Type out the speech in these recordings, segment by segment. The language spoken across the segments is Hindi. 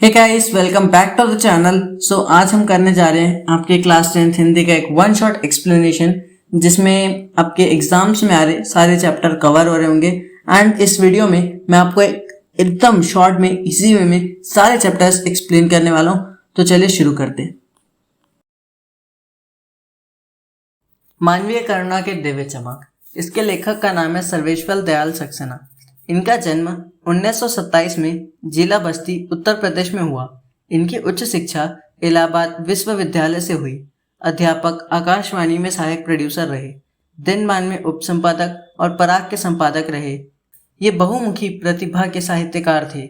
Hey guys, welcome back to the channel. आज हम करने जा रहे हैं आपके क्लास 10th हिंदी का एक वन शॉट एक्सप्लेनेशन, जिसमें आपके एग्जाम्स में आ रहे सारे चैप्टर कवर हो रहे होंगे। एंड इस वीडियो में मैं आपको एकदम शॉर्ट में इजी वे में सारे चैप्टर्स एक्सप्लेन करने वाला हूँ। तो चलिए शुरू करते हैं। मानवीय करुणा के दिव्य चमक, इसके लेखक का नाम है सर्वेश्वर दयाल सक्सेना। इनका जन्म 1927 में जिला बस्ती उत्तर प्रदेश में हुआ। इनकी उच्च शिक्षा इलाहाबाद विश्वविद्यालय से हुई। अध्यापक, आकाशवाणी में सहायक प्रोड्यूसर रहे, दिनमान में उपसंपादक और पराग के संपादक रहे। ये बहुमुखी प्रतिभा के साहित्यकार थे।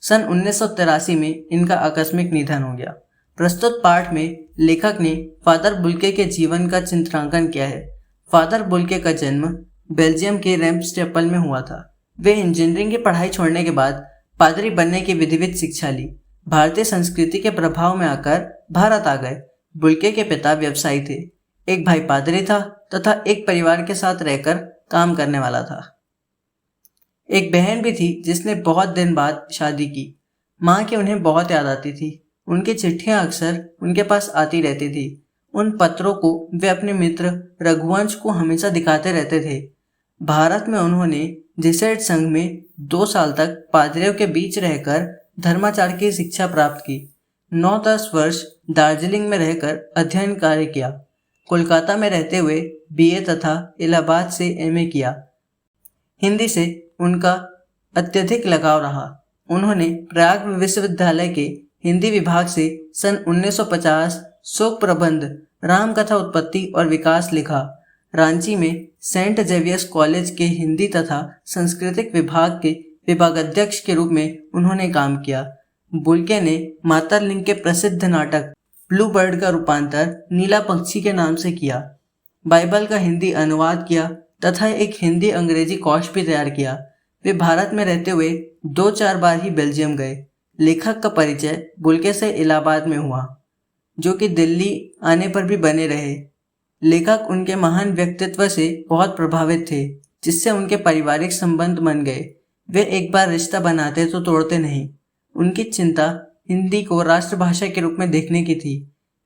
सन 1983 में इनका आकस्मिक निधन हो गया। प्रस्तुत पाठ में लेखक ने फादर बुल्के के जीवन का चित्रांकन किया है। फादर बुल्के का जन्म बेल्जियम के रेम्सस्टेपल में हुआ था। वे इंजीनियरिंग की पढ़ाई छोड़ने के बाद पादरी बनने की विधिवत शिक्षा ली। भारतीय संस्कृति के प्रभाव में आकर भारत आ गए। बुल्के के पिता व्यवसायी थे। एक भाई पादरी था तथा एक परिवार के साथ रहकर काम करने वाला था। एक बहन भी थी जिसने बहुत दिन बाद शादी की। माँ की उन्हें बहुत याद आती थी। उनकी चिट्ठियां अक्सर उनके पास आती रहती थी। उन पत्रों को वे अपने मित्र रघुवंश को हमेशा दिखाते रहते थे। भारत में उन्होंने जेसुइट संघ में 2 साल तक पादरियों के बीच रहकर धर्माचार की शिक्षा प्राप्त की। 9-10 वर्ष दार्जिलिंग में रहकर अध्ययन कार्य किया। कोलकाता में रहते हुए बीए तथा इलाहाबाद से एमए किया। हिंदी से उनका अत्यधिक लगाव रहा। उन्होंने प्रयाग विश्वविद्यालय के हिंदी विभाग से सन 1950 शोक प्रबंध, रामकथा उत्पत्ति और विकास लिखा। रांची में सेंट जेवियर्स कॉलेज के हिंदी तथा सांस्कृतिक विभाग के विभागाध्यक्ष के रूप में उन्होंने काम किया। बुल्के ने मातरलिंग के प्रसिद्ध नाटक ब्लू बर्ड का रूपांतर नीला पक्षी के नाम से किया। बाइबल का हिंदी अनुवाद किया तथा एक हिंदी अंग्रेजी कोश भी तैयार किया। वे भारत में रहते हुए 2-4 बार ही बेल्जियम गए। लेखक का परिचय बुल्के से इलाहाबाद में हुआ, जो कि दिल्ली आने पर भी बने रहे। लेखक उनके महान व्यक्तित्व से बहुत प्रभावित थे, जिससे उनके पारिवारिक संबंध बन गए। वे एक बार रिश्ता बनाते तो तोड़ते नहीं। उनकी चिंता हिंदी को राष्ट्रभाषा के रूप में देखने की थी।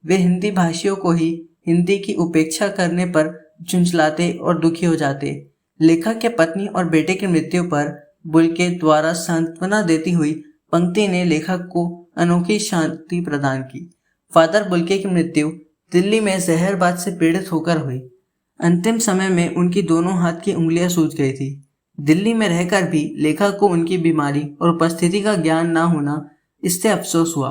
वे हिंदी भाषियों को ही हिंदी की उपेक्षा करने पर झुंझलाते और दुखी हो जाते। लेखक के पत्नी और बेटे की मृत्यु पर बुल्के द्वारा सांत्वना देती हुई पंक्ति ने लेखक को अनोखी शांति प्रदान की। फादर बुल्के की मृत्यु दिल्ली में जहरबाद से पीड़ित होकर हुई। अंतिम समय में उनकी दोनों हाथ की उंगलियां सूज गई थी। दिल्ली में रहकर भी लेखक को उनकी बीमारी और उपस्थिति का ज्ञान न होना, इससे अफसोस हुआ।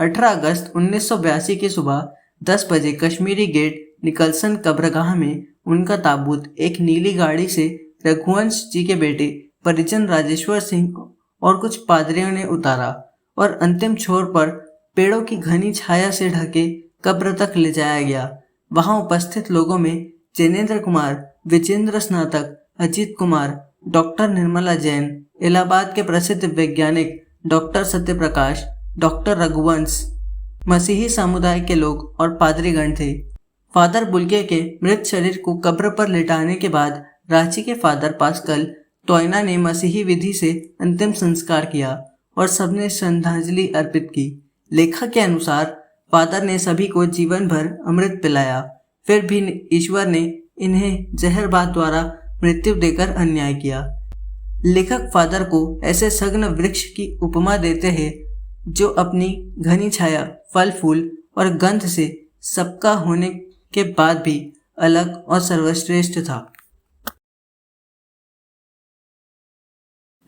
18 अगस्त 1982 की सुबह 10 बजे कश्मीरी गेट निकलसन कब्रगाह में उनका ताबूत एक नीली गाड़ी से रघुवंश जी के बेटे परिजन राजेश्वर सिंह और कुछ पादरियों ने उतारा और अंतिम छोर पर पेड़ों की घनी छाया से ढके कब्र तक ले जाया गया। वहां उपस्थित लोगों में जैनेन्द्र कुमार, विजेंद्र स्नातक, अजीत कुमार, डॉक्टर निर्मला जैन, इलाहाबाद के प्रसिद्ध वैज्ञानिक डॉक्टर सत्यप्रकाश, डॉक्टर रघुवंश, मसीही समुदाय के लोग और पादरीगण थे। फादर बुल्के के मृत शरीर को कब्र पर लिटाने के बाद रांची के फादर पास्कल टोयना ने मसीही विधि से अंतिम संस्कार किया और सबने श्रद्धांजलि अर्पित की। लेखक के अनुसार फादर ने सभी को जीवन भर अमृत पिलाया, फिर भी ईश्वर ने इन्हें जहरबाद द्वारा मृत्यु देकर अन्याय किया। लेखक फादर को ऐसे सघन वृक्ष की उपमा देते हैं जो अपनी घनी छाया, फल फूल और गंध से सबका होने के बाद भी अलग और सर्वश्रेष्ठ था।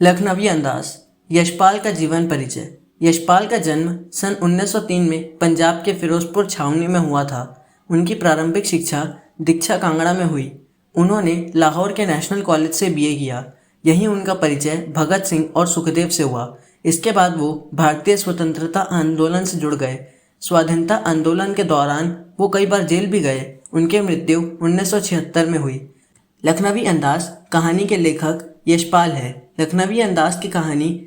लखनवी अंदाज। यशपाल का जीवन परिचय। यशपाल का जन्म सन 1903 में पंजाब के फिरोजपुर छावनी में हुआ था। उनकी प्रारंभिक शिक्षा दीक्षा कांगड़ा में हुई। उन्होंने लाहौर के नेशनल कॉलेज से बीए किया। यहीं उनका परिचय भगत सिंह और सुखदेव से हुआ। इसके बाद वो भारतीय स्वतंत्रता आंदोलन से जुड़ गए। स्वाधीनता आंदोलन के दौरान वो कई बार जेल भी गए। उनकी मृत्यु 1976 में हुई। लखनवी अंदाज कहानी के लेखक यशपाल है। लखनवी अंदाज की कहानी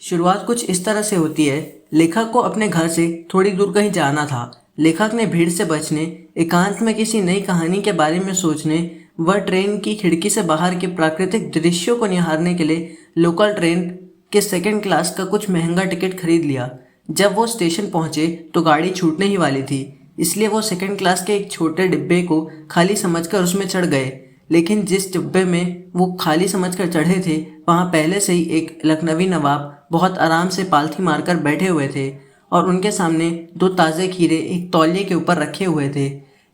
शुरुआत कुछ इस तरह से होती है। लेखक को अपने घर से थोड़ी दूर कहीं जाना था। लेखक ने भीड़ से बचने, एकांत में किसी नई कहानी के बारे में सोचने व ट्रेन की खिड़की से बाहर के प्राकृतिक दृश्यों को निहारने के लिए लोकल ट्रेन के 2nd क्लास का कुछ महंगा टिकट खरीद लिया। जब वो स्टेशन पहुंचे तो गाड़ी छूटने ही वाली थी, इसलिए वो सेकंड क्लास के एक छोटे डिब्बे को खाली समझकर उसमें चढ़ गए। लेकिन जिस डिब्बे में वो खाली समझकर चढ़े थे, वहाँ पहले से ही एक लखनवी नवाब बहुत आराम से पालथी मारकर बैठे हुए थे और उनके सामने 2 ताज़े खीरे एक तौलिए के ऊपर रखे हुए थे।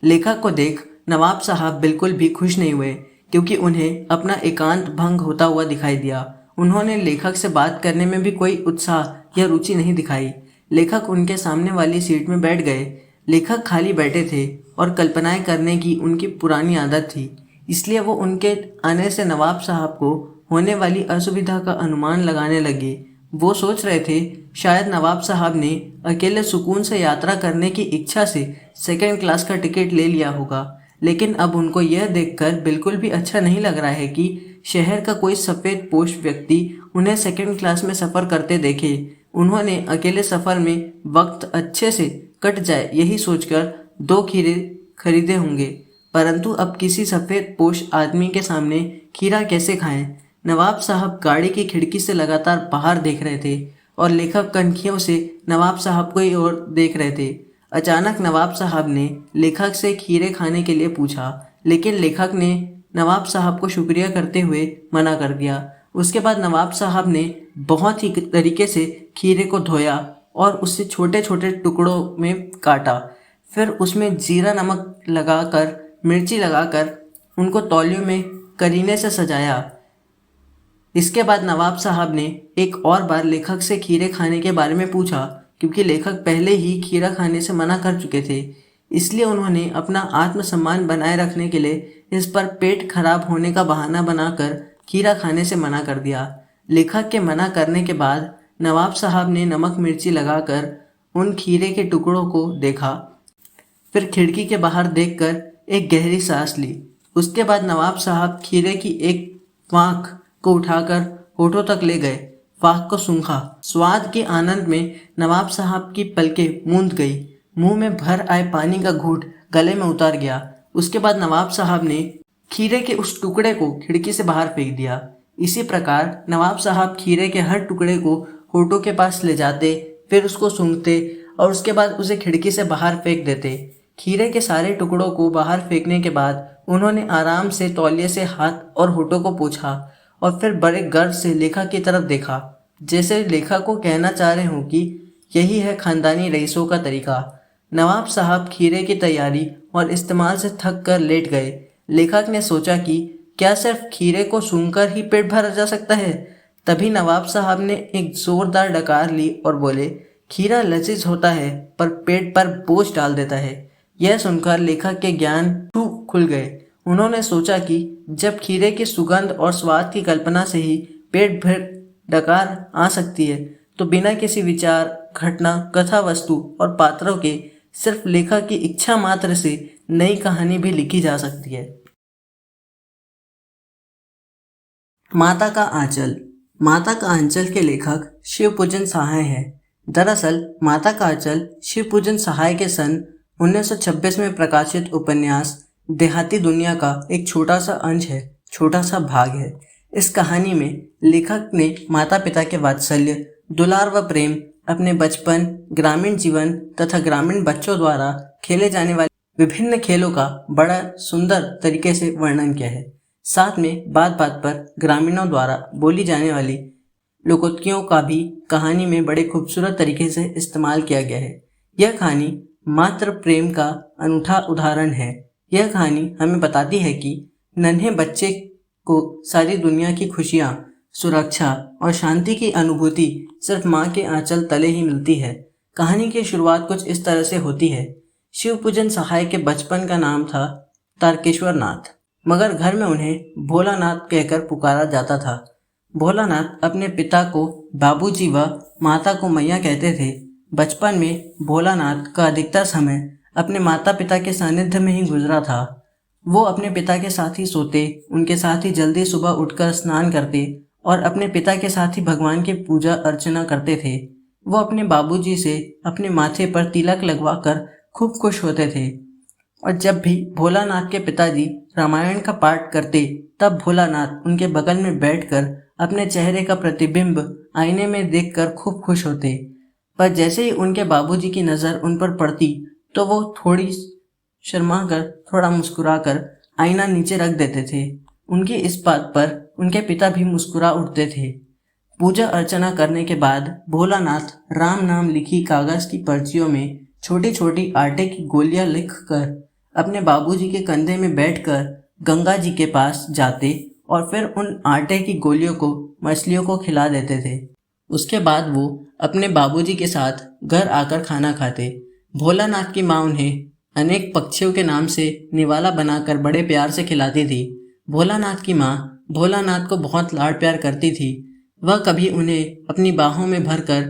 लेखक को देख नवाब साहब बिल्कुल भी खुश नहीं हुए, क्योंकि उन्हें अपना एकांत भंग होता हुआ दिखाई दिया। उन्होंने लेखक से बात करने में भी कोई उत्साह या रुचि नहीं दिखाई। लेखक उनके सामने वाली सीट में बैठ गए। लेखक खाली बैठे थे और कल्पनाएं करने की उनकी पुरानी आदत थी, इसलिए वो उनके आने से नवाब साहब को होने वाली असुविधा का अनुमान लगाने लगे। वो सोच रहे थे शायद नवाब साहब ने अकेले सुकून से यात्रा करने की इच्छा से सेकंड क्लास का टिकट ले लिया होगा, लेकिन अब उनको यह देखकर बिल्कुल भी अच्छा नहीं लग रहा है कि शहर का कोई सफ़ेद पोश व्यक्ति उन्हें सेकंड क्लास में सफ़र करते देखे। उन्होंने अकेले सफ़र में वक्त अच्छे से कट जाए यही सोचकर 2 खीरे खरीदे होंगे, परंतु अब किसी सफ़ेद पोश आदमी के सामने खीरा कैसे खाएं। नवाब साहब गाड़ी की खिड़की से लगातार बाहर देख रहे थे और लेखक कनखियों से नवाब साहब की ओर देख रहे थे। अचानक नवाब साहब ने लेखक से खीरे खाने के लिए पूछा, लेकिन लेखक ने नवाब साहब को शुक्रिया करते हुए मना कर दिया। उसके बाद नवाब साहब ने बहुत ही तरीके से खीरे को धोया और उससे छोटे छोटे टुकड़ों में काटा। फिर उसमें जीरा नमक लगाकर, मिर्ची लगाकर उनको तौलियों में करीने से सजाया। इसके बाद नवाब साहब ने एक और बार लेखक से खीरे खाने के बारे में पूछा, क्योंकि लेखक पहले ही खीरा खाने से मना कर चुके थे। इसलिए उन्होंने अपना आत्मसम्मान बनाए रखने के लिए इस पर पेट खराब होने का बहाना बनाकर खीरा खाने से मना कर दिया। लेखक के मना करने के बाद नवाब साहब ने नमक मिर्ची लगाकर उन खीरे के टुकड़ों को देखा, फिर खिड़की के बाहर देखकर एक गहरी सांस ली। उसके बाद नवाब साहब खीरे की एक फाँक को उठाकर होठों तक ले गए। फाँक को सूंघा। स्वाद के आनंद में नवाब साहब की पलकें मूंद गई। मुंह में भर आए पानी का घूंट गले में उतर गया। उसके बाद नवाब साहब ने खीरे के उस टुकड़े को खिड़की से बाहर फेंक दिया। इसी प्रकार नवाब साहब खीरे के हर टुकड़े को होठों के पास ले जाते, फिर उसको सूंघते और उसके बाद उसे खिड़की से बाहर फेंक देते। खीरे के सारे टुकड़ों को बाहर फेंकने के बाद उन्होंने आराम से तौलिए से हाथ और होठों को पोंछा और फिर बड़े गर्व से लेखक की तरफ देखा, जैसे लेखक को कहना चाह रहे हों कि यही है खानदानी रईसों का तरीका। नवाब साहब खीरे की तैयारी और इस्तेमाल से थक कर लेट गए। लेखक ने सोचा कि क्या सिर्फ खीरे को सूंघकर ही पेट भरा जा सकता है। तभी नवाब साहब ने एक जोरदार डकार ली और बोले, खीरा लजीज होता है पर पेट पर बोझ डाल देता है। यह सुनकर लेखक के ज्ञान खुल गए। उन्होंने सोचा कि जब खीरे की सुगंध और स्वाद की कल्पना से ही पेट भर डकार आ सकती है, तो बिना किसी विचार, घटना, कथा वस्तु और पात्रों के सिर्फ लेखक की इच्छा मात्र से नई कहानी भी लिखी जा सकती है। माता का आंचल। माता का आंचल के लेखक शिवपूजन सहाय हैं। दरअसल माता का आंचल शिवपूजन सहाय के सन 1926 में प्रकाशित उपन्यास देहाती दुनिया का एक छोटा सा अंश है, छोटा सा भाग है। इस कहानी में लेखक ने माता पिता के वात्सल्य, दुलार व प्रेम, अपने बचपन, ग्रामीण जीवन तथा ग्रामीण बच्चों द्वारा खेले जाने वाले विभिन्न खेलों का बड़ा सुंदर तरीके से वर्णन किया है। साथ में बात बात पर ग्रामीणों द्वारा बोली जाने वाली लोकोक्तियों का भी कहानी में बड़े खूबसूरत तरीके से इस्तेमाल किया गया है। यह कहानी मातृ प्रेम का अनूठा उदाहरण है। यह कहानी हमें बताती है कि नन्हे बच्चे को सारी दुनिया की खुशियाँ, सुरक्षा और शांति की अनुभूति सिर्फ माँ के आंचल तले ही मिलती है। कहानी की शुरुआत कुछ इस तरह से होती है। शिवपूजन सहाय के बचपन का नाम था तारकेश्वर नाथ, मगर घर में उन्हें भोलानाथ कहकर पुकारा जाता था। भोलानाथ अपने पिता को बाबूजी व माता को मैया कहते थे। बचपन में भोलानाथ का अधिकतर समय अपने माता पिता के सानिध्य में ही गुजरा था। वो अपने पिता के साथ ही सोते, उनके साथ ही जल्दी सुबह उठकर स्नान करते और अपने पिता के साथ ही भगवान की पूजा अर्चना करते थे। वो अपने बाबूजी से अपने माथे पर तिलक लगवाकर खूब खुश होते थे। और जब भी भोलानाथ के पिताजी रामायण का पाठ करते, तब भोलानाथ उनके बगल में बैठकर अपने चेहरे का प्रतिबिंब आईने में देखकर खूब खुश होते। पर जैसे ही उनके बाबूजी की नज़र उन पर पड़ती तो वो थोड़ी शर्मा कर, थोड़ा मुस्कुरा कर आईना नीचे रख देते थे। उनकी इस बात पर उनके पिता भी मुस्कुरा उठते थे। पूजा अर्चना करने के बाद भोलानाथ राम नाम लिखी कागज की पर्चियों में छोटी छोटी आटे की गोलियां लिखकर अपने बाबूजी के कंधे में बैठकर गंगा जी के पास जाते और फिर उन आटे की गोलियों को मछलियों को खिला देते थे। उसके बाद वो अपने बाबूजी के साथ घर आकर खाना खाते। भोलानाथ की माँ उन्हें अनेक पक्षियों के नाम से निवाला बनाकर बड़े प्यार से खिलाती थी। भोलानाथ की माँ भोलानाथ को बहुत लाड प्यार करती थी। वह कभी उन्हें अपनी बाहों में भरकर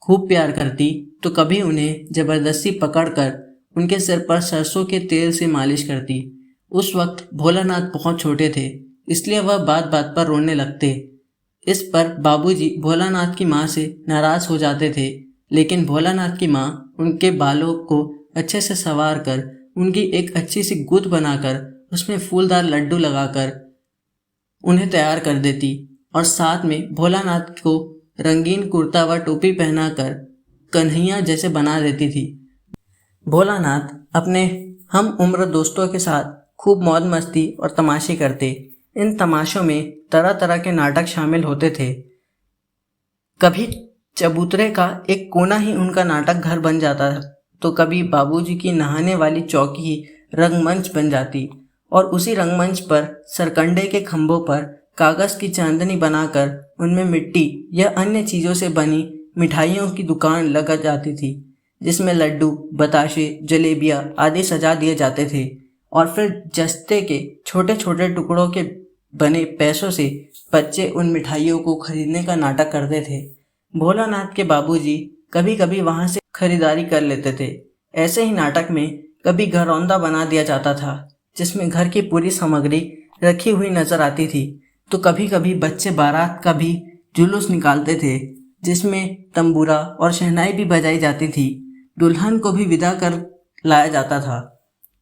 खूब प्यार करती तो कभी उन्हें जबरदस्ती पकड़कर उनके सिर पर सरसों के तेल से मालिश करती। उस वक्त भोलानाथ बहुत छोटे थे, इसलिए वह बात बात पर रोने लगते। इस पर बाबूजी भोलानाथ की माँ से नाराज हो जाते थे, लेकिन भोलानाथ की माँ उनके बालों को अच्छे से संवार कर उनकी एक अच्छी सी गुत्थ बनाकर उसमें फूलदार लड्डू लगाकर उन्हें तैयार कर देती और साथ में भोलानाथ को रंगीन कुर्ता व टोपी पहनाकर कन्हैया जैसे बना देती थी। भोलानाथ अपने हम उम्र दोस्तों के साथ खूब मौज मस्ती और तमाशे करते। इन तमाशों में तरह तरह के नाटक शामिल होते थे। कभी चबूतरे का एक कोना ही उनका नाटक घर बन जाता तो कभी बाबूजी की नहाने वाली चौकी रंगमंच बन जाती और उसी रंगमंच पर सरकंडे के खंभों पर कागज़ की चांदनी बनाकर उनमें मिट्टी या अन्य चीज़ों से बनी मिठाइयों की दुकान लगा जाती थी, जिसमें लड्डू, बताशे, जलेबियाँ आदि सजा दिए जाते थे और फिर जस्ते के छोटे छोटे टुकड़ों के बने पैसों से बच्चे उन मिठाइयों को खरीदने का नाटक करते थे। भोलानाथ के बाबूजी कभी कभी वहाँ से खरीदारी कर लेते थे। ऐसे ही नाटक में कभी घरौंदा बना दिया जाता था, जिसमें घर की पूरी सामग्री रखी हुई नजर आती थी। तो कभी कभी बच्चे बारात का भी जुलूस निकालते थे, जिसमें तंबूरा और शहनाई भी बजाई जाती थी। दुल्हन को भी विदा कर लाया जाता था।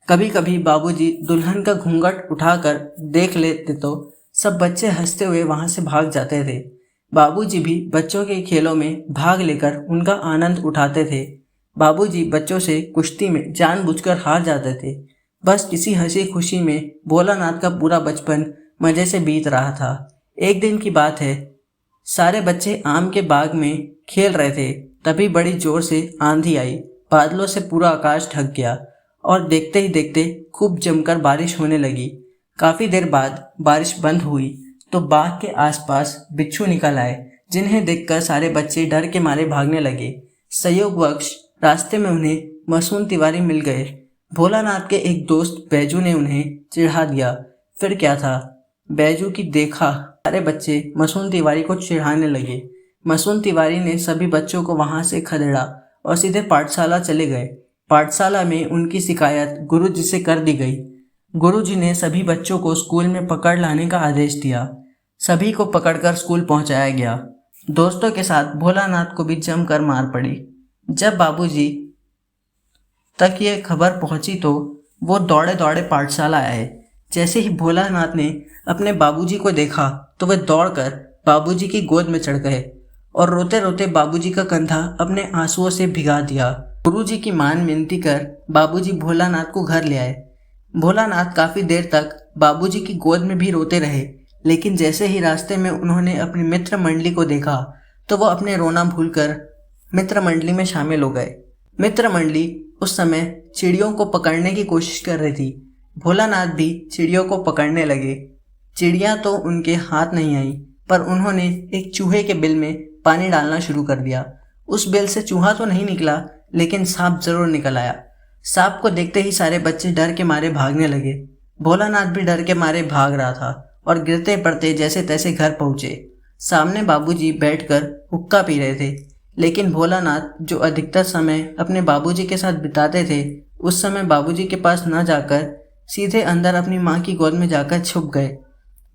कभी कभी बाबूजी दुल्हन का घूंघट उठाकर देख लेते तो सब बच्चे हंसते हुए वहां से भाग जाते थे। बाबूजी भी बच्चों के खेलों में भाग लेकर उनका आनंद उठाते थे। बाबूजी बच्चों से कुश्ती में जानबूझकर हार जाते थे। बस इसी हंसी खुशी में भोलानाथ का पूरा बचपन मजे से बीत रहा था। एक दिन की बात है, सारे बच्चे आम के बाग में खेल रहे थे, तभी बड़ी जोर से आंधी आई। बादलों से पूरा आकाश ढक गया और देखते ही देखते खूब जमकर बारिश होने लगी। काफी देर बाद बारिश बंद हुई तो बाग के आसपास बिच्छू निकल आए, जिन्हें देखकर सारे बच्चे डर के मारे भागने लगे। संयोगवश रास्ते में उन्हें मासूम तिवारी मिल गए। भोलानाथ के एक दोस्त बैजू ने उन्हें चिढ़ा दिया। फिर क्या था, बैजू की देखा सारे बच्चे मासूम तिवारी को चिढ़ाने लगे। मासूम तिवारी ने सभी बच्चों को वहां से खदेड़ा और सीधे पाठशाला चले गए। पाठशाला में उनकी शिकायत गुरुजी से कर दी गई। गुरुजी ने सभी बच्चों को स्कूल में पकड़ लाने का आदेश दिया। सभी को पकड़कर स्कूल पहुंचाया गया। दोस्तों के साथ भोलानाथ को भी जमकर मार पड़ी। जब बाबूजी तक ये खबर पहुंची तो वो दौड़े दौड़े पाठशाला आए। जैसे ही भोलानाथ ने अपने बाबूजी को देखा तो वे दौड़कर बाबूजी की गोद में चढ़ गए और रोते रोते बाबूजी का कंधा अपने आंसुओं से भिगा दिया। गुरुजी की मान विनती कर बाबूजी भोलानाथ को घर ले आए। भोलानाथ काफी देर तक बाबूजी की गोद में भी रोते रहे, लेकिन जैसे ही रास्ते में उन्होंने अपनी मित्र मंडली को देखा तो वो अपने रोना भूलकर मित्र मंडली में शामिल हो गए। मित्र मंडली उस समय चिड़ियों को पकड़ने की कोशिश कर रही थी। भोलानाथ भी चिड़ियों को पकड़ने लगे। चिड़ियां तो उनके हाथ नहीं आई, पर उन्होंने एक चूहे के बिल में पानी डालना शुरू कर दिया। उस बिल से चूहा तो नहीं निकला, लेकिन सांप जरूर निकल आया। सांप को देखते ही सारे बच्चे डर के मारे भागने लगे। भोलानाथ भी डर के मारे भाग रहा था और गिरते पड़ते जैसे तैसे घर पहुंचे। सामने बाबूजी बैठकर हुक्का पी रहे थे, लेकिन भोलानाथ जो अधिकतर समय अपने बाबूजी के साथ बिताते थे, उस समय बाबूजी के पास न जाकर सीधे अंदर अपनी माँ की गोद में जाकर छुप गए।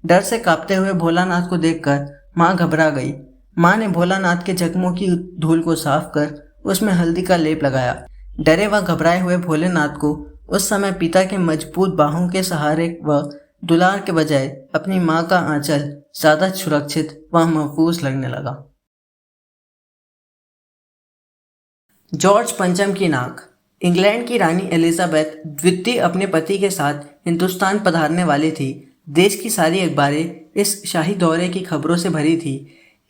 डर से कांपते हुए भोलानाथ को देखकर माँ घबरा गई। माँ ने भोलानाथ के जख्मों की धूल को साफ कर उसमें हल्दी का लेप लगाया। डरे व घबराए हुए भोलेनाथ को उस समय पिता के मजबूत बाहों के सहारे व दुलार के बजाय अपनी माँ का आंचल ज्यादा सुरक्षित व महफूज लगने लगा। जॉर्ज पंचम की नाक। इंग्लैंड की रानी एलिजाबेथ द्वितीय अपने पति के साथ हिंदुस्तान पधारने वाली थी। देश की सारी अखबारें इस शाही दौरे की खबरों से भरी थी।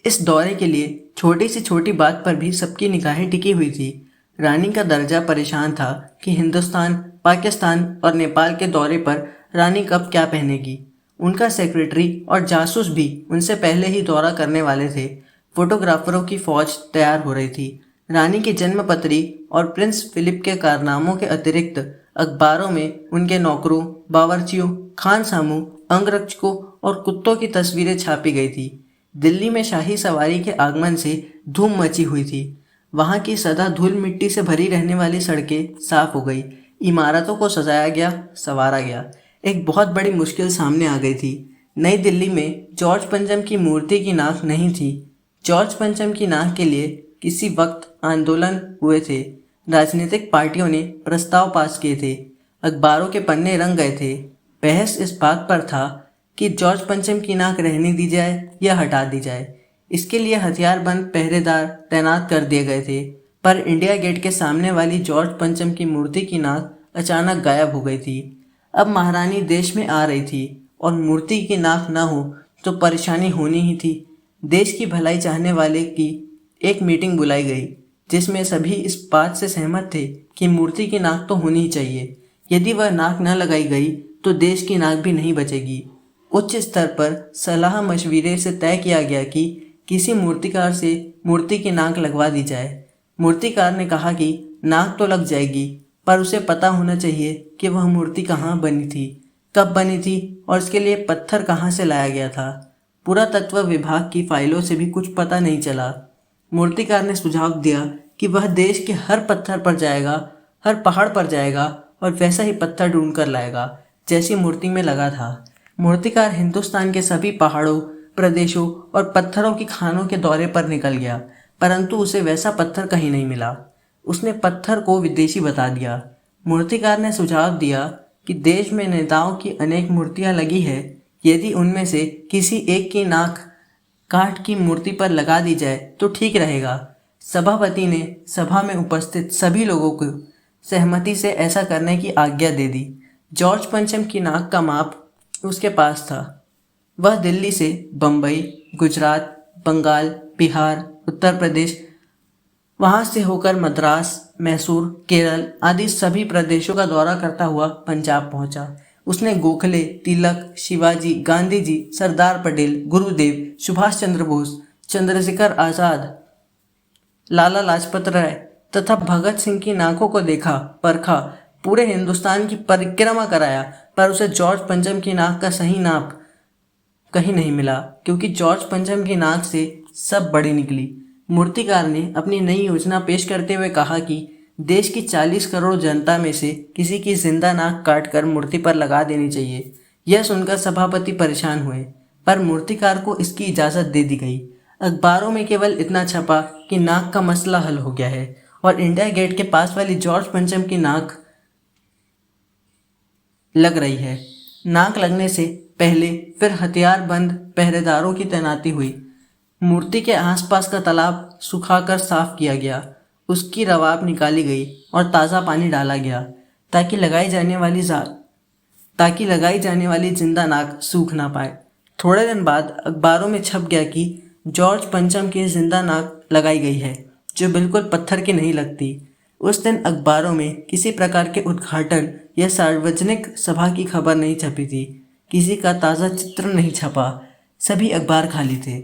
इस दौरे के लिए छोटी से छोटी बात पर भी सबकी निगाहें टिकी हुई थी। रानी का दर्जा परेशान था कि हिंदुस्तान, पाकिस्तान और नेपाल के दौरे पर रानी कब क्या पहनेगी। उनका सेक्रेटरी और जासूस भी उनसे पहले ही दौरा करने वाले थे। फोटोग्राफरों की फौज तैयार हो रही थी। रानी की जन्मपत्री और प्रिंस फिलिप के कारनामों के अतिरिक्त अखबारों में उनके नौकरों, बावर्चियों, खानसामों, अंगरक्षकों और कुत्तों की तस्वीरें छापी गई थी। दिल्ली में शाही सवारी के आगमन से धूम मची हुई थी। वहां की सदा धूल मिट्टी से भरी रहने वाली सड़कें साफ हो गई। इमारतों को सजाया गया, संवारा गया। एक बहुत बड़ी मुश्किल सामने आ गई थी। नई दिल्ली में जॉर्ज पंचम की मूर्ति की नाक नहीं थी। जॉर्ज पंचम की नाक के लिए किसी वक्त आंदोलन हुए थे। राजनीतिक पार्टियों ने प्रस्ताव पास किए थे। अखबारों के पन्ने रंग गए थे। बहस इस बात पर था कि जॉर्ज पंचम की नाक रहने दी जाए या हटा दी जाए। इसके लिए हथियारबंद पहरेदार तैनात कर दिए गए थे। पर इंडिया गेट के सामने वाली जॉर्ज पंचम की मूर्ति की नाक अचानक गायब हो गई थी। अब महारानी देश में आ रही थी और मूर्ति की नाक न हो तो परेशानी होनी ही थी। देश की भलाई चाहने वाले की एक मीटिंग बुलाई गई जिसमें सभी इस बात से सहमत थे कि मूर्ति की नाक तो होनी ही चाहिए। यदि वह नाक न लगाई गई तो देश की नाक भी नहीं बचेगी। उच्च स्तर पर सलाह मशविरे से तय किया गया कि किसी मूर्तिकार से मूर्ति की नाक लगवा दी जाए। मूर्तिकार ने कहा कि नाक तो लग जाएगी, पर उसे पता होना चाहिए कि वह मूर्ति कहाँ बनी थी, कब बनी थी और इसके लिए पत्थर कहाँ से लाया गया था। पुरातत्व विभाग की फाइलों से भी कुछ पता नहीं चला। मूर्तिकार ने सुझाव दिया कि वह देश के हर पत्थर पर जाएगा, हर पहाड़ पर जाएगा और वैसा ही पत्थर ढूंढ कर लाएगा जैसी मूर्ति में लगा था। मूर्तिकार हिंदुस्तान के सभी पहाड़ों, प्रदेशों और पत्थरों की खानों के दौरे पर निकल गया, परंतु उसे वैसा पत्थर कहीं नहीं मिला। उसने पत्थर को विदेशी बता दिया। मूर्तिकार ने सुझाव दिया कि देश में नेताओं की अनेक मूर्तियां लगी है। यदि उनमें से किसी एक की नाक काठ की मूर्ति पर लगा दी जाए तो ठीक रहेगा। सभापति ने सभा में उपस्थित सभी लोगों को सहमति से ऐसा करने की आज्ञा दे दी। जॉर्ज पंचम की नाक का माप उसके पास था। वह दिल्ली से बम्बई, गुजरात, बंगाल, बिहार, उत्तर प्रदेश, वहां से होकर मद्रास, मैसूर, केरल आदि सभी प्रदेशों का दौरा करता हुआ पंजाब पहुंचा। उसने गोखले, तिलक, शिवाजी, गांधी जी, सरदार पटेल, गुरुदेव, सुभाष चंद्र बोस, चंद्रशेखर आजाद, लाला लाजपत राय तथा भगत सिंह की नाकों को देखा, परखा, पूरे हिंदुस्तान की परिक्रमा कराया, पर उसे जॉर्ज पंचम की नाक का सही नाप कहीं नहीं मिला, क्योंकि जॉर्ज पंचम की नाक से सब बड़ी निकली। मूर्तिकार ने अपनी नई योजना पेश करते हुए कहा कि देश की 40 करोड़ जनता में से किसी की जिंदा नाक काटकर मूर्ति पर लगा देनी चाहिए। यह सुनकर सभापति परेशान हुए, पर मूर्तिकार को इसकी इजाज़त दे दी गई। अखबारों में केवल इतना छपा कि नाक का मसला हल हो गया है और इंडिया गेट के पास वाली जॉर्ज पंचम की नाक लग रही है। नाक लगने से पहले फिर हथियारबंद पहरेदारों की तैनाती हुई। मूर्ति के आसपास का तालाब सुखाकर साफ किया गया, उसकी रवाब निकाली गई और ताज़ा पानी डाला गया ताकि लगाई जाने वाली जिंदा नाक सूख ना पाए। थोड़े दिन बाद अखबारों में छप गया कि जॉर्ज पंचम की जिंदा नाक लगाई गई है, जो बिल्कुल पत्थर की नहीं लगती। उस दिन अखबारों में किसी प्रकार के उद्घाटन या सार्वजनिक सभा की खबर नहीं छपी थी। किसी का ताज़ा चित्र नहीं छपा। सभी अखबार खाली थे।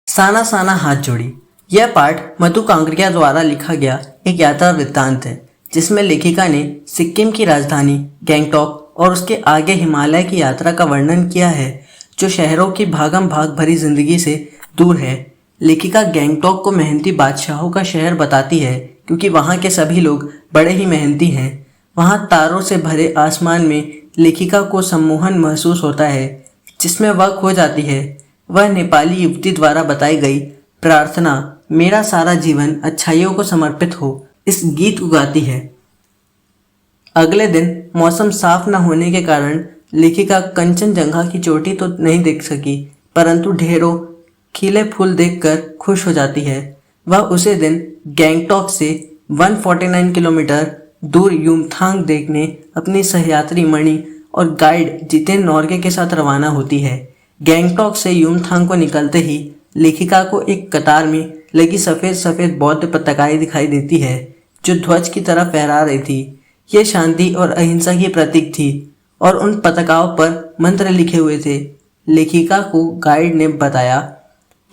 साना साना हाथ जोड़ी। यह पाठ मधु कांकरिया द्वारा लिखा गया एक यात्रा वृत्तांत है, जिसमें लेखिका ने सिक्किम की राजधानी गैंगटॉक और उसके आगे हिमालय की यात्रा का वर्णन किया है, जो शहरों की भागम भाग भरी जिंदगी से दूर है। लेखिका गैंगटॉक को मेहनती बादशाहों का शहर बताती है, क्योंकि वहाँ के सभी लोग बड़े ही मेहनती हैं। वहाँ तारों से भरे आसमान में लेखिका को सम्मोहन महसूस होता है, जिसमें वह खो जाती है। वह नेपाली युवती द्वारा बताई गई प्रार्थना, मेरा सारा जीवन अच्छाइयों को समर्पित हो, इस गीत को गाती है। अगले दिन मौसम साफ न होने के कारण लेखिका कंचनजंगा की चोटी तो नहीं देख सकी, परंतु ढेरों खिले फूल देखकर खुश हो जाती है। वह उसी दिन गैंगटॉक से 149 किलोमीटर दूर युमथांग देखने अपनी सहयात्री मणि और गाइड जितेन नॉर्गे के साथ रवाना होती है। गैंगटॉक से युमथांग को निकलते ही लेखिका को एक कतार में लगी सफ़ेद सफ़ेद बौद्ध पताकाएं दिखाई देती है जो ध्वज की तरह फहरा रही थी। ये शांति और अहिंसा की प्रतीक थी और उन पताकाओं पर मंत्र लिखे हुए थे। लेखिका को गाइड ने बताया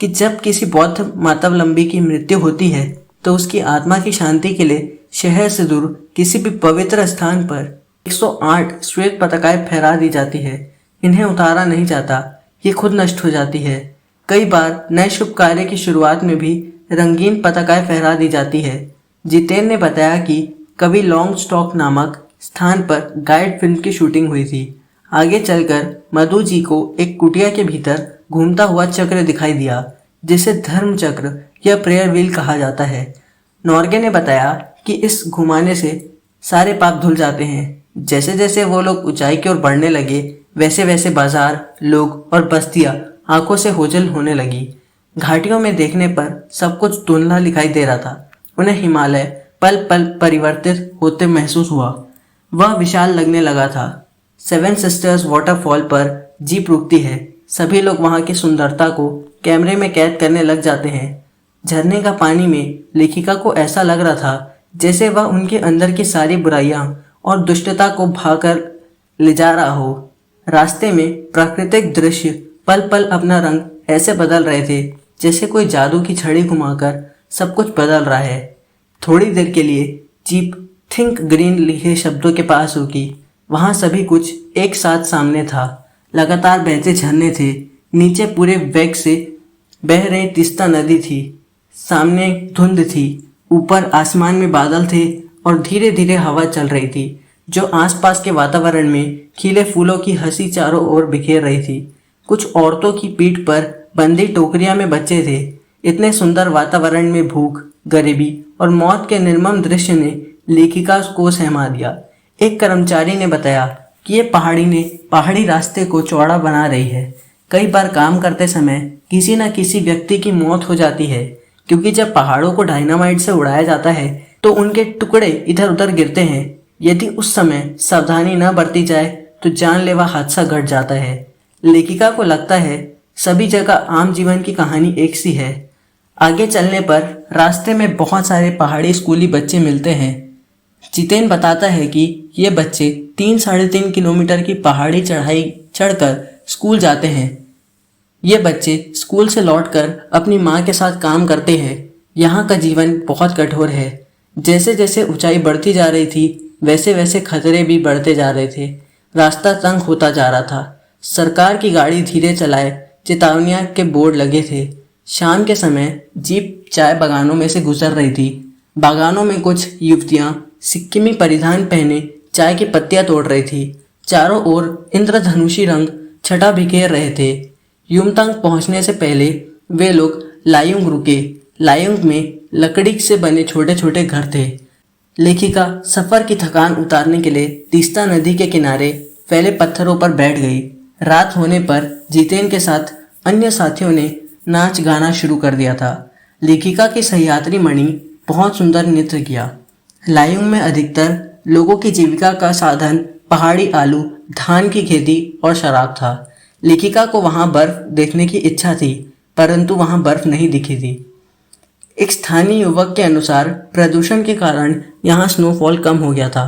कि जब किसी बौद्ध मातवलंबी की मृत्यु होती है तो उसकी आत्मा की शांति के लिए शहर से दूर किसी भी पवित्र स्थान पर 108 श्वेत पताकाएं फहरा दी जाती है। इन्हें उतारा नहीं जाता, ये खुद नष्ट हो जाती है। कई बार नए शुभ कार्य की शुरुआत में भी रंगीन पताकाएं फहरा दी जाती है। जितेन ने बताया कि कभी लॉन्ग स्टॉक नामक स्थान पर गाइड फिल्म की शूटिंग हुई थी। आगे चलकर मधु जी को एक कुटिया के भीतर घूमता हुआ चक्र दिखाई दिया जिसे धर्म चक्र या प्रेयर व्हील कहा जाता है। नॉर्गे ने बताया कि इस घुमाने से सारे पाप धुल जाते हैं। जैसे जैसे वो लोग ऊंचाई की ओर बढ़ने लगे वैसे वैसे बाजार, लोग और बस्तियां आंखों से ओझल होने लगी। घाटियों में देखने पर सब कुछ धुंधला दिखाई दे रहा था। उन्हें हिमालय पल पल परिवर्तित होते महसूस हुआ। वह विशाल लगने लगा था। 7 सिस्टर्स वाटरफॉल पर जीप रुकती है। सभी लोग वहां की सुंदरता को कैमरे में कैद करने लग जाते हैं। झरने का पानी में लेखिका को ऐसा लग रहा था जैसे वह उनके अंदर की सारी बुराइयां और दुष्टता को भाकर ले जा रहा हो। रास्ते में प्राकृतिक दृश्य पल पल अपना रंग ऐसे बदल रहे थे जैसे कोई जादू की छड़ी घुमाकर सब कुछ बदल रहा है। थोड़ी देर के लिए जीप थिंक ग्रीन लिखे शब्दों के पास रुकी। वहां सभी कुछ एक साथ सामने था। लगातार बहते झरने थे। नीचे पूरे वेग से बह रही तीस्ता नदी थी। सामने धुंध थी। ऊपर आसमान में बादल थे और धीरे धीरे हवा चल रही थी जो आसपास के वातावरण में खिले फूलों की हंसी चारों ओर बिखेर रही थी। कुछ औरतों की पीठ पर बंधी टोकरियां में बच्चे थे। इतने सुंदर वातावरण में भूख, गरीबी और मौत के निर्मम दृश्य ने लेखिका को सहमा दिया। एक कर्मचारी ने बताया कि ये पहाड़ी रास्ते को चौड़ा बना रही है। कई बार काम करते समय किसी न किसी व्यक्ति की मौत हो जाती है क्योंकि जब पहाड़ों को डायनामाइट से उड़ाया जाता है तो उनके टुकड़े इधर उधर गिरते हैं। यदि उस समय सावधानी न बरती जाए तो जानलेवा हादसा घट जाता है। लेखिका को लगता है सभी जगह आम जीवन की कहानी एक सी है। आगे चलने पर रास्ते में बहुत सारे पहाड़ी स्कूली बच्चे मिलते हैं। जितेन बताता है कि ये बच्चे 3-3.5 किलोमीटर की पहाड़ी चढ़ाई चढ़कर स्कूल जाते हैं। ये बच्चे स्कूल से लौटकर अपनी माँ के साथ काम करते हैं। यहाँ का जीवन बहुत कठोर है। जैसे जैसे ऊंचाई बढ़ती जा रही थी वैसे वैसे खतरे भी बढ़ते जा रहे थे। रास्ता तंग होता जा रहा था। सरकार की गाड़ी धीरे चलाए चेतावनियां के बोर्ड लगे थे। शाम के समय जीप चाय बागानों में से गुजर रही थी। बागानों में कुछ युवतियां सिक्किमी परिधान पहने चाय की पत्तियां तोड़ रही थी। चारों ओर इंद्रधनुषी रंग छटा बिखेर रहे थे। युमथांग पहुंचने से पहले वे लोग लायुंग रुके। लायुंग में लकड़ी से बने छोटे छोटे घर थे। लेखिका सफर की थकान उतारने के लिए तीस्ता नदी के किनारे फैले पत्थरों पर बैठ गई। रात होने पर जितेन के साथ अन्य साथियों ने नाच गाना शुरू कर दिया था। लेखिका की सहयात्री मणि बहुत सुंदर नृत्य किया। लायुंग में अधिकतर लोगों की जीविका का साधन पहाड़ी आलू, धान की खेती और शराब था। लेखिका को वहां बर्फ देखने की इच्छा थी परंतु वहां बर्फ नहीं दिखी थी। एक स्थानीय युवक के अनुसार प्रदूषण के कारण यहाँ स्नोफॉल कम हो गया था।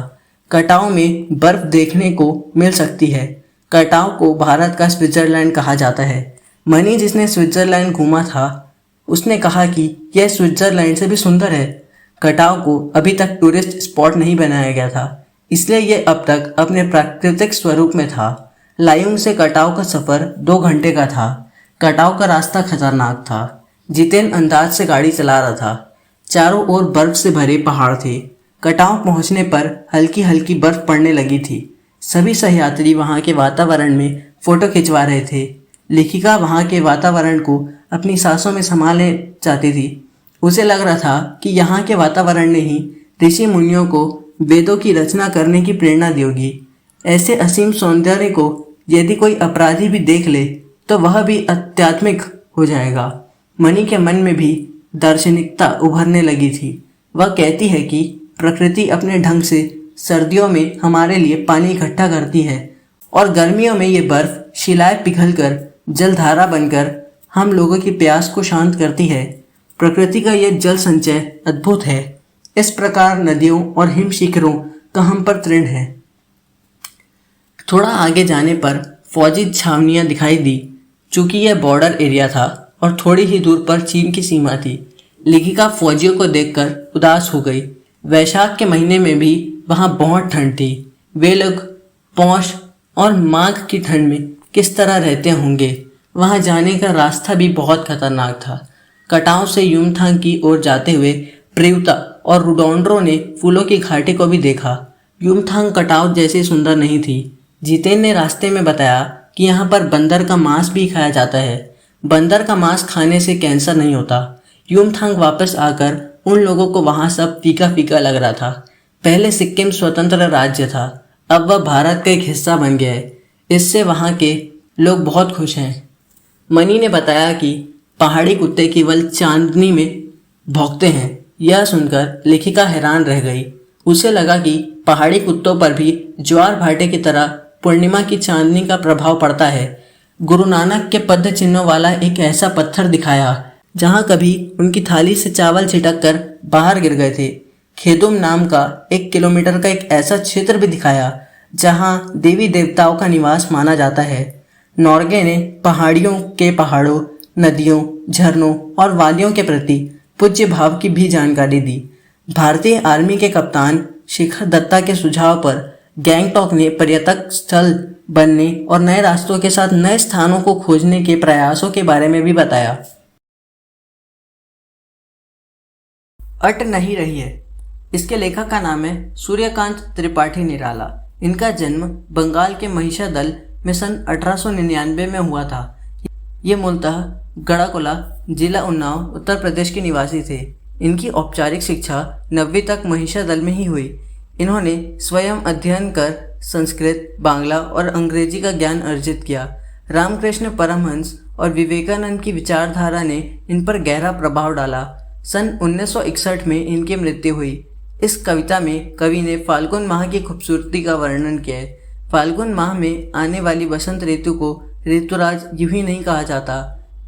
कटाव में बर्फ देखने को मिल सकती है। कटाव को भारत का स्विट्जरलैंड कहा जाता है। मनी जिसने स्विट्जरलैंड घूमा था उसने कहा कि यह स्विट्जरलैंड से भी सुंदर है। कटाव को अभी तक टूरिस्ट स्पॉट नहीं बनाया गया था इसलिए यह अब तक अपने प्राकृतिक स्वरूप में था। लायुंग से कटाव का सफ़र 2 घंटे का था। कटाव का रास्ता खतरनाक था। जितेन अंदाज से गाड़ी चला रहा था। चारों ओर बर्फ से भरे पहाड़ थे। कटाव पहुंचने पर हल्की हल्की बर्फ पड़ने लगी थी। सभी सहयात्री वहां के वातावरण में फोटो खिंचवा रहे थे। लेखिका वहां के वातावरण को अपनी सांसों में संभालने चाहती थी। उसे लग रहा था कि यहाँ के वातावरण ने ही ऋषि मुनियों को वेदों की रचना करने की प्रेरणा दी होगी। ऐसे असीम सौंदर्य को यदि कोई अपराधी भी देख ले तो वह भी आध्यात्मिक हो जाएगा। मनी के मन में भी दार्शनिकता उभरने लगी थी। वह कहती है कि प्रकृति अपने ढंग से सर्दियों में हमारे लिए पानी इकट्ठा करती है और गर्मियों में ये बर्फ शिलाएं पिघलकर जलधारा बनकर हम लोगों की प्यास को शांत करती है। प्रकृति का यह जल संचय अद्भुत है। इस प्रकार नदियों और हिम शिखरों का हम पर ऋण है। थोड़ा आगे जाने पर फौजी छावनियां दिखाई दी। चूंकि यह बॉर्डर एरिया था और थोड़ी ही दूर पर चीन की सीमा थी। लेखिका फौजियों को देखकर उदास हो गई। वैशाख के महीने में भी वहां बहुत ठंड थी। वे लोग पौष और माघ की ठंड में किस तरह रहते होंगे। वहां जाने का रास्ता भी बहुत खतरनाक था। कटाव से युमथांग की ओर जाते हुए प्रियुता और रुडोंड्रो ने फूलों की घाटी को भी देखा। युमथांग कटाव जैसी सुंदर नहीं थी। जितेन ने रास्ते में बताया कि यहाँ पर बंदर का मांस भी खाया जाता है। बंदर का मांस खाने से कैंसर नहीं होता। युमथांग वापस आकर उन लोगों को वहाँ सब फीका फीका लग रहा था। पहले सिक्किम स्वतंत्र राज्य था, अब वह भारत का एक हिस्सा बन गया है। इससे वहाँ के लोग बहुत खुश हैं। मनी ने बताया कि पहाड़ी कुत्ते केवल चांदनी में भौंकते हैं। यह सुनकर लेखिका हैरान रह गई। उसे लगा कि पहाड़ी कुत्तों पर भी ज्वार भाटे की तरह पूर्णिमा की चांदनी का प्रभाव पड़ता है। गुरु नानक के पद चिन्हों वाला एक ऐसा पत्थर दिखाया जहाँ कभी उनकी थाली से चावल छिटक कर बाहर गिर गए थे। खेदुम नाम का 1 किलोमीटर का एक ऐसा क्षेत्र भी दिखाया जहाँ देवी देवताओं का निवास माना जाता है। नॉर्गे ने पहाड़ियों के पहाड़ों, नदियों, झरनों और वादियों के प्रति पूज्य भाव की भी जानकारी दी। भारतीय आर्मी के कप्तान शिखर दत्ता के सुझाव पर गैंगटॉक ने पर्यटक स्थल बनने और नए रास्तों के साथ नए स्थानों को खोजने के प्रयासों के बारे में भी बताया। अट नहीं रही है। इसके लेखक का नाम है सूर्यकांत त्रिपाठी निराला। इनका जन्म बंगाल के महिषादल में सन 1899 में हुआ था। ये मूलतः गढ़ाकोला, जिला उन्नाव, उत्तर प्रदेश के निवासी थे। इनकी औपचारिक शिक्षा 9वीं तक महिषादल में ही हुई। इन्होंने स्वयं अध्ययन कर संस्कृत, बांग्ला और अंग्रेजी का ज्ञान अर्जित किया। रामकृष्ण परमहंस और विवेकानंद की विचारधारा ने इन पर गहरा प्रभाव डाला। सन 1961 में इनकी मृत्यु हुई। इस कविता में कवि ने फाल्गुन माह की खूबसूरती का वर्णन किया है। फाल्गुन माह में आने वाली बसंत ऋतु को ऋतुराज यूं ही नहीं कहा जाता।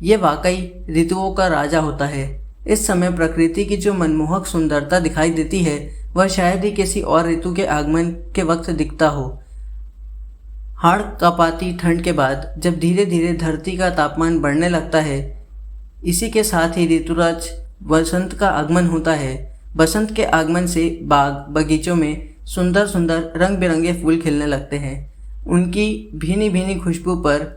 ये वाकई ऋतुओं का राजा होता है। इस समय प्रकृति की जो मनमोहक सुंदरता दिखाई देती है वह शायद ही किसी और ऋतु के आगमन के वक्त दिखता हो। हाड़ कांपाती ठंड के बाद जब धीरे धीरे धरती का तापमान बढ़ने लगता है, इसी के साथ ही ऋतुराज बसंत का आगमन होता है। बसंत के आगमन से बाग बगीचों में सुंदर सुंदर रंग बिरंगे फूल खिलने लगते हैं। उनकी भीनी भीनी खुशबू पर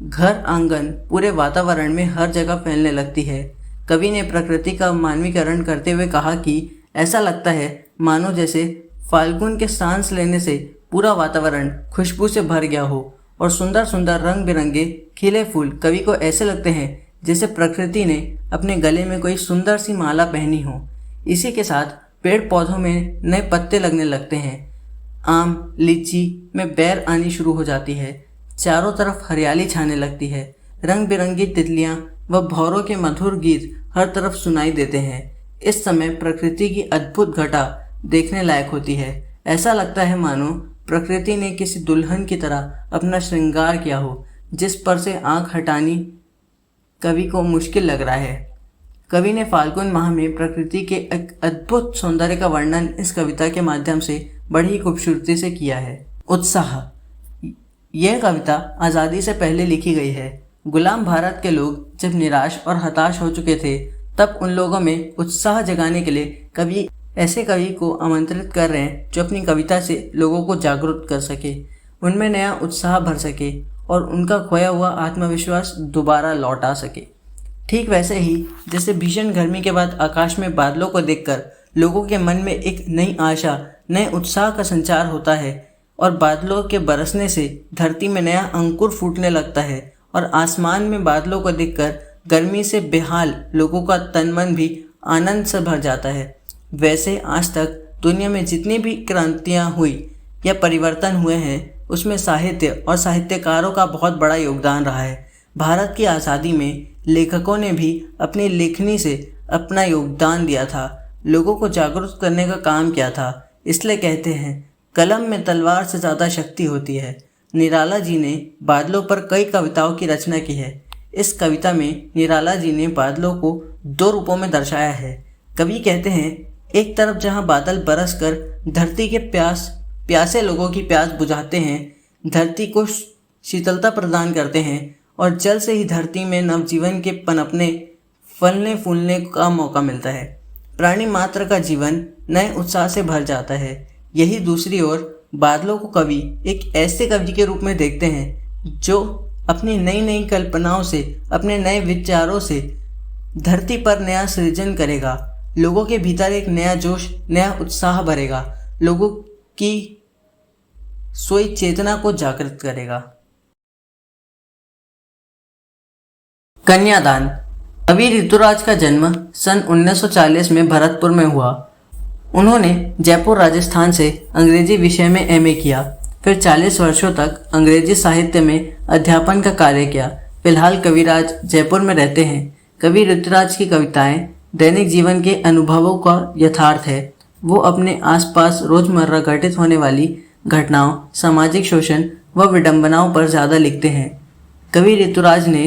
घर आंगन पूरे वातावरण में हर जगह फैलने लगती है। कवि ने प्रकृति का मानवीकरण करते हुए कहा कि ऐसा लगता है मानो जैसे फाल्गुन के सांस लेने से पूरा वातावरण खुशबू से भर गया हो और सुंदर सुंदर रंग बिरंगे खिले फूल कवि को ऐसे लगते हैं जैसे प्रकृति ने अपने गले में कोई सुंदर सी माला पहनी हो। इसी के साथ पेड़ पौधों में नए पत्ते लगने लगते हैं। आम, लीची में बेर आनी शुरू हो जाती है। चारों तरफ हरियाली छाने लगती है। रंग बिरंगी तितलियां व भौरों के मधुर गीत हर तरफ सुनाई देते हैं। इस समय प्रकृति की अद्भुत घटा देखने लायक होती है। ऐसा लगता है मानो प्रकृति ने किसी दुल्हन की तरह अपना श्रृंगार किया हो, जिस पर से आंख हटानी कवि को मुश्किल लग रहा है। कवि ने फाल्गुन माह में प्रकृति के एक अद्भुत सौंदर्य का वर्णन इस कविता के माध्यम से बड़ी खूबसूरती से किया है। उत्साह। यह कविता आज़ादी से पहले लिखी गई है। गुलाम भारत के लोग जब निराश और हताश हो चुके थे तब उन लोगों में उत्साह जगाने के लिए कवि ऐसे कवि को आमंत्रित कर रहे हैं जो अपनी कविता से लोगों को जागरूक कर सके, उनमें नया उत्साह भर सके और उनका खोया हुआ आत्मविश्वास दोबारा लौटा सके। ठीक वैसे ही जैसे भीषण गर्मी के बाद आकाश में बादलों को देखकर लोगों के मन में एक नई आशा, नए उत्साह का संचार होता है और बादलों के बरसने से धरती में नया अंकुर फूटने लगता है और आसमान में बादलों को देखकर गर्मी से बेहाल लोगों का तन मन भी आनंद से भर जाता है। वैसे आज तक दुनिया में जितनी भी क्रांतियाँ हुई या परिवर्तन हुए हैं उसमें साहित्य और साहित्यकारों का बहुत बड़ा योगदान रहा है। भारत की आज़ादी में लेखकों ने भी अपनी लेखनी से अपना योगदान दिया था, लोगों को जागरूक करने का काम किया था। इसलिए कहते हैं कलम में तलवार से ज़्यादा शक्ति होती है। निराला जी ने बादलों पर कई कविताओं की रचना की है। इस कविता में निराला जी ने बादलों को 2 रूपों में दर्शाया है। कवि कहते हैं एक तरफ जहाँ बादल बरसकर धरती के प्यासे लोगों की प्यास बुझाते हैं, धरती को शीतलता प्रदान करते हैं और जल से ही धरती में नवजीवन के पनपने फलने फूलने का मौका मिलता है। प्राणी मात्र का जीवन नए उत्साह से भर जाता है। यही दूसरी ओर बादलों को कवि एक ऐसे कवि के रूप में देखते हैं जो अपनी नई नई कल्पनाओं से, अपने नए विचारों से धरती पर नया सृजन करेगा, लोगों के भीतर एक नया जोश, नया उत्साह भरेगा, लोगों की सोई चेतना को जागृत करेगा। कन्यादान। कवि ऋतुराज का जन्म सन 1940 में भरतपुर में हुआ। उन्होंने जयपुर राजस्थान से अंग्रेजी विषय में एमए किया, फिर 40 वर्षों तक अंग्रेजी साहित्य में अध्यापन का कार्य किया। फिलहाल कविराज जयपुर में रहते हैं। कवि ऋतुराज की कविताएं दैनिक जीवन के अनुभवों का यथार्थ है। वो अपने आसपास रोजमर्रा घटित होने वाली घटनाओं, सामाजिक शोषण व विडंबनाओं पर ज़्यादा लिखते हैं। कवि ऋतुराज ने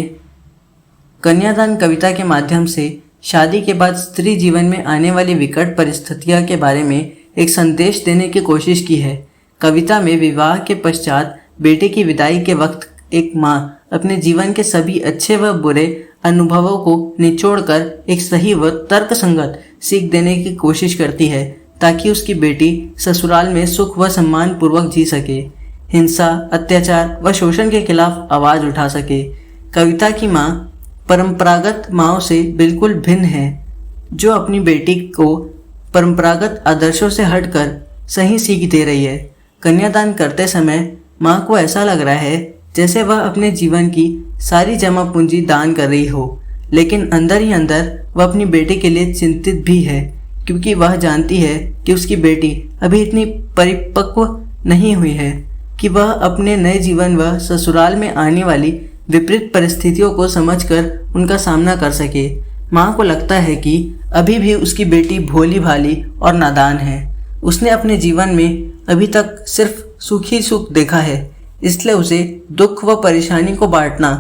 कन्यादान कविता के माध्यम से शादी के बाद स्त्री जीवन में आने वाली विकट परिस्थितियों के बारे में एक संदेश देने की कोशिश की है। कविता में विवाह के पश्चात बेटे की विदाई के वक्त एक माँ अपने जीवन के सभी अच्छे व बुरे अनुभवों को निचोड़कर एक सही व तर्कसंगत सीख देने की कोशिश करती है ताकि उसकी बेटी ससुराल में सुख व सम्मान पूर्वक जी सके, हिंसा, अत्याचार व शोषण के खिलाफ आवाज़ उठा सके। कविता की माँ परंपरागत माँओं से बिल्कुल भिन्न है, जो अपनी बेटी को परंपरागत आदर्शों से हटकर सही सीख दे रही है। कन्यादान करते समय माँ को ऐसा लग रहा है जैसे वह अपने जीवन की सारी जमा पूंजी दान कर रही हो, लेकिन अंदर ही अंदर वह अपनी बेटी के लिए चिंतित भी है, क्योंकि वह जानती है कि उसकी बेटी अभी इतनी परिपक्व नहीं हुई है कि वह अपने नए जीवन व ससुराल में आने वाली विपरीत परिस्थितियों को समझकर उनका सामना कर सके। माँ को लगता है कि अभी भी उसकी बेटी भोली भाली और नादान है। उसने अपने जीवन में अभी तक सिर्फ सुख ही सुख देखा है, इसलिए उसे दुख व परेशानी को बांटना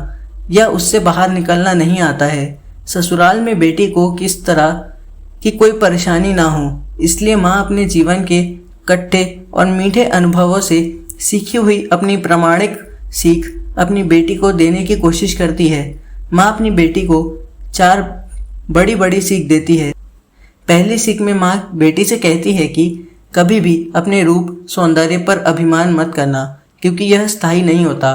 या उससे बाहर निकलना नहीं आता है। ससुराल में बेटी को किस तरह की कोई परेशानी ना हो, इसलिए माँ अपने जीवन के कट्टे और मीठे अनुभवों से सीखी हुई अपनी प्रामाणिक सीख अपनी बेटी को देने की कोशिश करती है। माँ अपनी बेटी को 4 बड़ी सीख देती है। पहली सीख में माँ बेटी से कहती है कि कभी भी अपने रूप सौंदर्य पर अभिमान मत करना, क्योंकि यह स्थायी नहीं होता।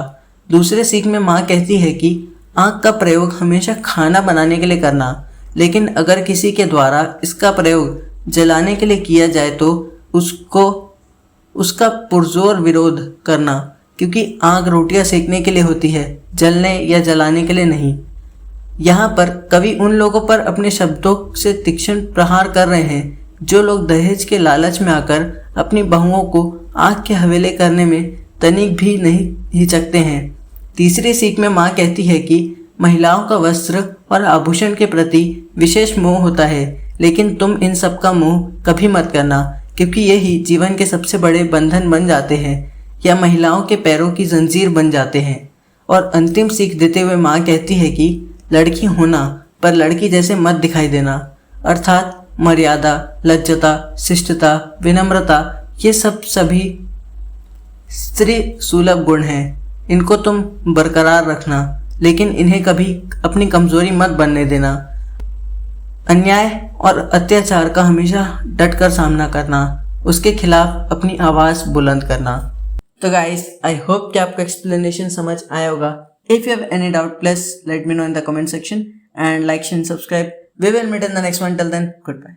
दूसरे सीख में माँ कहती है कि आँख का प्रयोग हमेशा खाना बनाने के लिए करना, लेकिन अगर किसी के द्वारा इसका प्रयोग जलाने के लिए किया जाए तो उसका पुरजोर विरोध करना, क्योंकि आग रोटियां सेकने के लिए होती है, जलने या जलाने के लिए नहीं। यहाँ पर कवि उन लोगों पर अपने शब्दों से तीक्ष्ण प्रहार कर रहे हैं जो लोग दहेज के लालच में आकर अपनी बहुओं को आग के हवेले करने में तनिक भी नहीं हिचकते हैं। तीसरी सीख में माँ कहती है कि महिलाओं का वस्त्र और आभूषण के प्रति विशेष मोह होता है, लेकिन तुम इन सब का मोह कभी मत करना, क्योंकि यही जीवन के सबसे बड़े बंधन बन जाते हैं या महिलाओं के पैरों की जंजीर बन जाते हैं। और अंतिम सीख देते हुए माँ कहती है कि लड़की होना पर लड़की जैसे मत दिखाई देना, अर्थात मर्यादा, लज्जता, शिष्टता, विनम्रता, ये सभी स्त्री सुलभ गुण हैं। इनको तुम बरकरार रखना, लेकिन इन्हें कभी अपनी कमजोरी मत बनने देना। अन्याय और अत्याचार का हमेशा डटकर सामना करना, उसके खिलाफ अपनी आवाज़ बुलंद करना। तो गाइस, आई होप कि आपको एक्सप्लेनेशन समझ आया होगा। If you have any doubt, please let me know in the comment section and like, share and subscribe. We will meet in the next one. Till then, goodbye.